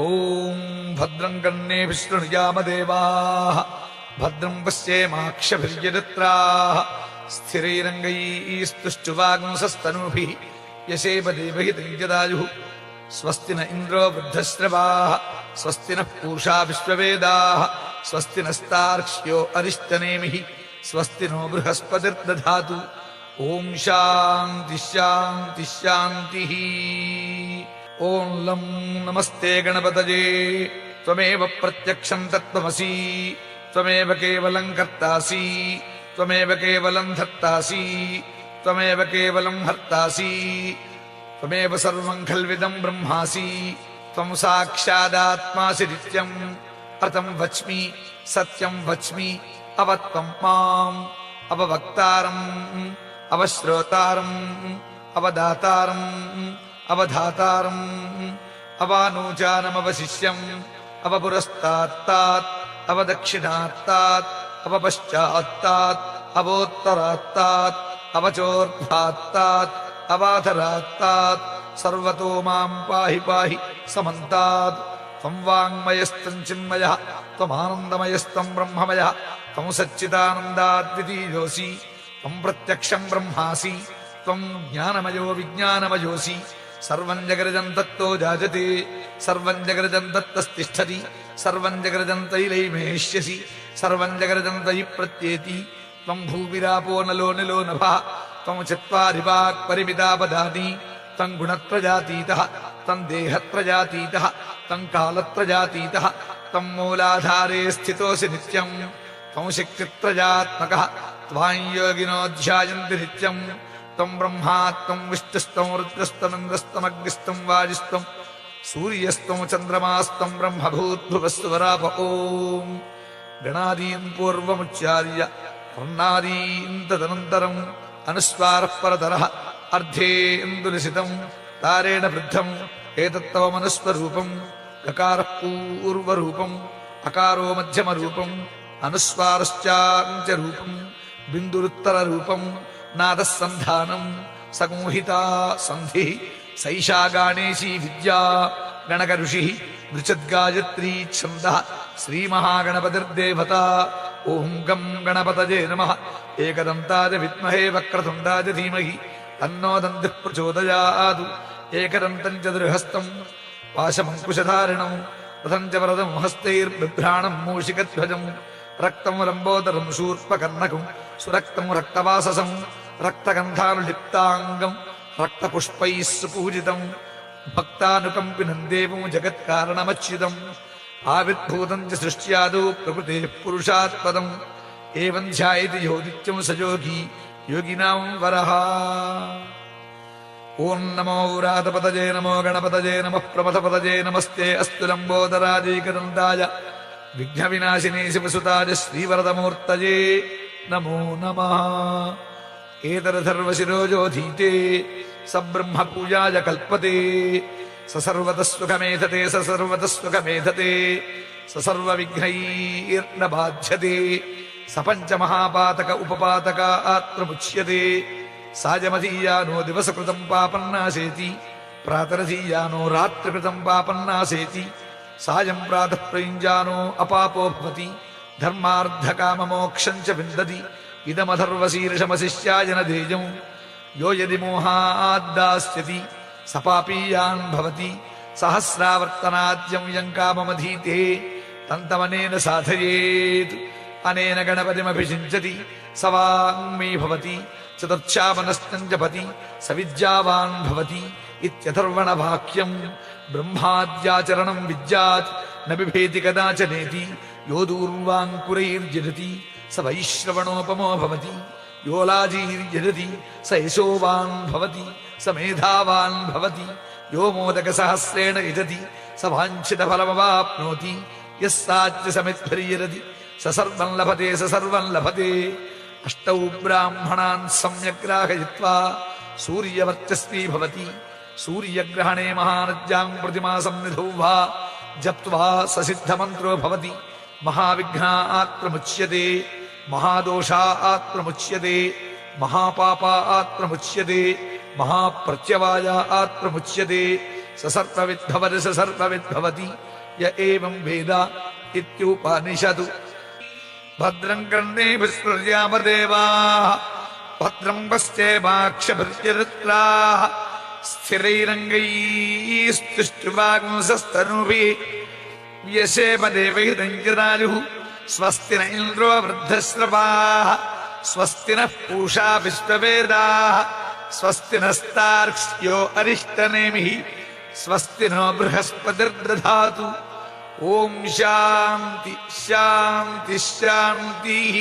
ಓಂ ಭದ್ರಂ ಕರ್ಣೇಭಿಃ ಶೃಣುಯಾಮದೇವಾಃ ಭದ್ರಂ ಪಶ್ಯೇಮಾಕ್ಷಭಿರ್ಯಜತ್ರಾಃ ಸ್ಥಿರೈರಂಗೈಸ್ತುಷ್ಟುವಾಗುಂಸಸ್ತನೂಭಿಃ ಯಶೇಮ ದೇವಹಿತಂ ಯದಾಯುಃ ಸ್ವಸ್ತಿ ನ ಇಂದ್ರೋ ವೃದ್ಧಶ್ರವಾಃ ಸ್ವಸ್ತಿ ನಃ ಪೂಷಾ ವಿಶ್ವವೇದಾಃ ಸ್ವಸ್ತಿ ನಸ್ತಾರ್ಕ್ಷ್ಯೋ ಅರಿಷ್ಟನೇಮಿಃ ಸ್ವಸ್ತಿ ನೋ ಬೃಹಸ್ಪತಿರ್ದಧಾತು ಓಂ ಶಾಂತಿ ಶಾಂತಿ ಶಾಂತಿ. ಓಂ ಲಂ ನಮಸ್ತೆ ಗಣಪತಯೇ ತ್ವಮೇವ ಪ್ರತ್ಯಕ್ಷಂ ತತ್ತ್ವಮಸಿ ತ್ವಮೇವ ಕೇವಲಂ ಕರ್ತಾಸಿ ತ್ವಮೇವ ಕೇವಲಂ ಧರ್ತಾಸಿ ತ್ವಮೇವ ಕೇವಲಂ ಹರ್ತಾಸಿ ತ್ವಮೇವ ಸರ್ವಂ ಖಲ್ವಿದಂ ಬ್ರಹ್ಮಾಸಿ ತ್ವಂ ಸಾಕ್ಷಾದಾತ್ಮಾಸಿ ನಿತ್ಯಂ ಅರ್ಥಂ ವಚ್ಮಿ ಸತ್ಯಂ ವಚ್ಮಿ ಅವತ್ವಂ ಮಾಂ ಅವವಕ್ತಾರಂ ಅವಶ್ರೋತಾರಂ ಅವದಾತಾರಂ ಅವಧಾತಾರಂ ಅವಾನೂಚಾನಮವಶಿಷ್ಯಂ ಅವಪುರಸ್ತಾತ್ತಾತ್ ಅವದಕ್ಷಿಣಾತ್ತಾತ್ ಅವಪಶ್ಚಾತ್ತಾತ್ ಅವೋತ್ತರಾತ್ತಾತ್ ಅವಚೋರ್ಧ್ವಾತ್ತಾತ್ ಅವಾಧರಾತ್ತಾತ್ ಸರ್ವತೋ ಮಾಂ ಪಾಹಿ ಪಾಹಿ ಸಮಂತಾತ್. ತ್ವಂ ವಾङ्ಮಯಸ್ತಂ ಚಿನ್ಮಯಃ ತ್ವಮಾನಂದಮಯಸ್ತಂ ಬ್ರಹ್ಮಮಯಃ ತ್ವಂ ಸಚ್ಚಿದಾನಂದಾದ್ವಿತೀಯೋಸಿ ತ್ವಂ ಪ್ರತ್ಯಕ್ಷಂ ಬ್ರಹ್ಮಾಸಿ ತ್ವಂ ಜ್ಞಾನಮಯೋ ವಿಜ್ಞಾನಮಯೋಸಿ. ಸರ್ವಂ ಜಗರಜಂ ತತ್ತೋ ಜಾಯತೆ ಸರ್ವಂ ಜಗರಜಂ ತತ್ತಸ್ತಿಷ್ಠತಿ ಸರ್ವಂ ಜಗರಜಂ ತೈಲೈಮೇಷ್ಯಸಿ ಸರ್ವಂ ಜಗರಜಂ ತಯಿ ಪ್ರತ್ಯೇತಿ. ತ್ವಂ ಭೂಮಿರಾಪೋ ನಲೋ ನಿಲೋ ನಭಃ ತ್ವಂ ಚತ್ವಾರಿ ವಾಕ್ ಪರಿಮಿತಾಪದಾನಿ ತ್ವಂ ಗುಣತ್ರಯಾತೀತಃ ತ್ವಂ ದೇಹತ್ರಯಾತೀತಃ ತ್ವಂ ಕಾಲತ್ರಯಾತೀತಃ ತ್ವಂ ಮೂಲಾಧಾರೇ ಸ್ಥಿತೋಸಿ ನಿತ್ಯಂ ತ್ವಂ ಶಕ್ತಿತ್ರಯಾತ್ಮಕಃ ತ್ವಾಂ ಯೋಗಿನೋ ಧ್ಯಾಯಂತಿ ನಿತ್ಯಂ. ತ್ವಂ ಬ್ರಹ್ಮಾ ತ್ವಂ ವಿಷ್ಣುಸ್ತ್ವಂ ರುದ್ರಸ್ತ್ವಮಿಂದ್ರಸ್ತ್ವಮಗ್ನಿಸ್ತ್ವಂ ವಾಯುಸ್ತ್ವಂ ಸೂರ್ಯಸ್ತ್ವಂ ಚಂದ್ರಮಾಸ್ತ್ವಂ ಬ್ರಹ್ಮಭೂದ್ಭುವಸ್ಸುವರಾಪ. ಓಂ ಗಣಾದೀನ್ ಪೂರ್ವಮುಚ್ಚಾರ್ಯ ವರ್ಣಾದೀನ್ ತದನಂತರಂ ಅನುಸ್ವಾರಃ ಪರತರಃ ಅರ್ಧೇಂದುಲಿಸಿತಂ ತಾರೇಣ ವೃದ್ಧಂ ಏತತ್ತವ ಮನುಸ್ವರೂಪಂ. ಗಕಾರಃ ಪೂರ್ವರೂಪಂ ಅಕಾರೋ ಮಧ್ಯಮರೂಪಂ ಅನುಸ್ವಾರಶ್ಚಾಂಚ ರೂಪಂ ಬಿಂದುರುತ್ತರರೂಪಂ ನಾದಃ ಸಂಧಾನಂ ಸಂಹಿತಾ ಸಂಧಿ ಸೈಷಾ ಗಾಣೇಶೀ ವಿದ್ಯಾ ಗಣಕ ಋಷಿ ನೃಚದ್ಗಾಯತ್ರೀ ಛಂದಃ ಶ್ರೀಮಹಾಗಣಪತಿರ್ದೇವತಾ. ಓಂ ಗಂ ಗಣಪತಯೇ ನಮಃ. ಏಕದಂತಾಯ ವಿದ್ಮಹೇ ವಕ್ರತುಂಡಾಯ ಧೀಮಹಿ ತನ್ನೋ ದಂತಿಃ ಪ್ರಚೋದಯಾತ್. ಏಕದಂತಂ ಚತುರ್ಹಸ್ತಂ ಪಾಶಮಂಕುಶಧಾರಿಣಂ ರಥಂ ಚ ವರದಂ ಹಸ್ತೈರ್ಬಿಭ್ರಾಣಂ ಮೂಷಿಕಧ್ವಜಂ ರಕ್ತಂ ಲಂಬೋದರಂ ಶೂರ್ಪಕರ್ಣಕಂ ಸುರಕ್ತಂ ರಕ್ತವಾಸಸಂ ರಕ್ತಗಂಧಾನುಲಿಪ್ತಾಂಗಂ ರಕ್ತಪುಷ್ಪೈಃ ಸುಪೂಜಿತಂ ಭಕ್ತಾನುಕಂಪಿನಂ ದೇವಂ ಜಗತ್ಕಾರಣಮಚ್ಯುತಂ ಆವಿರ್ಭೂತಂ ಚ ಸೃಷ್ಟ್ಯಾದೌ ಪ್ರಕೃತೇಃ ಪುರುಷಾತ್ ಪದಂ. ಏವಂ ಧ್ಯಾಯತಿ ಯೋ ನಿತ್ಯಂ ಸ ಯೋಗಿ ಯೋಗಿನಾಂ ವರಃ. ಓಂ ನಮೋ ವ್ರಾತಪತಯೇ ನಮೋ ಗಣಪತಯೇ ನಮಃ ಪ್ರಮಥಪತಯೇ ನಮಸ್ತೆ ಅಸ್ತು ಲಂಬೋದರಾಜೈಕದಂತಾಯ ವಿಘ್ನವಿನಾಶಿನೇ ಶಿವಸುತಾಯ ಶ್ರೀವರದಮೂರ್ತಯೇ ನಮೋ ನಮಃ. ಏತರಥರ್ವಶಿರೋಜೋಧೀತೆ ಸ ಬ್ರಹ್ಮಪೂಜಾಯ ಕಲ್ಪತೆ ಸ ಸರ್ವತಃ ಸುಖಮೇಧತೆ ಸ ಸರ್ವತಃ ಸುಖಮೇಧತೆ ಸ ಸರ್ವವಿಘ್ನೈರ್ನ ಬಾಧ್ಯತೆ ಸ ಪಂಚಮಹಾಪಾತಕ ಉಪಪಾತಕಾತ್ಮುಚ್ಯತೆ. ಸಾಯಮಧೀಯಾನೋ ದಿವಸಕೃತಂ ಪಾಪನ್ನಾಶೇತಿ ಪ್ರಾತರಧೀಯಾನೋ ರಾತ್ರಿಕೃತಂ ಪಾಪನ್ನಾಶೇತಿ. ಸಾಯಂ ಪ್ರಾತಃ ಪ್ರಯುಂಜಾನೋ ಅಪಾಪೋ ಭವತಿ ಧರ್ಮಾರ್ಧಕಾಮಮೋಕ್ಷಂ ಚ ವಿಂದತಿ. ಇದಮಧರ್ವಶೀರ್ಷಮಶಿಷ್ಯಾಯ ನ ಧ್ಯೇಯಂ ಯೋ ಯದಿ ಮೋಹಾದ್ದಾಸ್ಯತಿ ಸ ಪಾಪೀಯಾನ್ ಭವತಿ. ಸಹಸ್ರಾವರ್ತನಾದ್ಯಂ ಯಂ ಕಾಮಮಧೀತೆ ತಂತಮನೇನ ಸಾಧಯೇತ್. ಅನೇನ ಗಣಪತಿಮಭಿಷಿಂಚತಿ ಸ ವಾङ्ಮೀ ಭವತಿ ಚತುರ್ಚ್ಛಾವನಶ್ಚ ಜಪತಿ ಸ ವಿದ್ಯಾವಾನ್ ಭವತಿ ಇತ್ಯಥರ್ವಣ ವಾಕ್ಯಂ. ಬ್ರಹ್ಮಾದ್ಯಾಚರಣಂ ವಿದ್ಯಾತ್ ನ ಬಿಭೇತಿ ಕದಾಚನೇತಿ ಯೋ ದೂರ್ವಾಂಕುರೈರ್ಜಡತಿ ಸ ವೈಶ್ರವಣೋಪಮೋ ಭವತಿ ಯೋ ಲಾಜೀರ್ಜಡತಿ ಸ ಯಶೋವಾನ್ ಭವತಿ ಸ ಮೇಧಾವಾನ್ ಭವತಿ ಯೋ ಮೋದಕ ಸಹಸ್ರೇಣ ಯಜತಿ ಸ ವಾಂಛಿತ ಫಲಮವಾಪ್ನೋತಿ ಯಸ್ ಸಾಚ್ಯ ಸಮಿದ್ಭಿರ್ಯರತಿ ಸ ಸರ್ವಂ ಲಭತೆ ಸ ಸರ್ವಂ ಲಭತೆ. ಅಷ್ಟೌ ಬ್ರಾಹ್ಮಣಾನ್ ಸಮ್ಯಗ್ರಾಹಯಿತ್ವಾ ಸೂರ್ಯವರ್ಚಸ್ವೀ ಭವತಿ. ಸೂರ್ಯಗ್ರಹಣೇ ಮಹಾನದ್ಯಾಂ ಪ್ರತಿಮಾಸಂ ನಿಧೌ ವಾ ಜಪ್ತ್ವಾ ಸಸಿದ್ಧಮಂತ್ರೋ ಭವತಿ. ಮಹಾವಿಘ್ನಾತ್ ಪ್ರಮುಚ್ಯತೆ ಮಹಾದೋಷಾತ್ ಪ್ರಮುಚ್ಯತೆ महापापात् प्रमुच्यते महाप्रत्यवायात् प्रमुच्यते स सर्वविद्भवति स सर्वविद्भवति य एवं वेद इत्युपनिषदु। भद्रं कर्णेभिः शृणुयामदेवाः भद्रं पश्येमाक्षभिर्यजत्राः स्थिरैरङ्गैस्तुष्टुवागुंसस्तनूभिः व्यशेम देवैर्यञ्जनायुः स्वस्ति न इन्द्रो वृद्धश्रवाः स्वस्ति नः पूषा विश्ववेदाः स्वस्ति नस्तार्क्ष्यो अरिष्टनेमिः स्वस्ति नो बृहस्पतिर्दधातु। ॐ शान्ति शान्ति शान्तिः।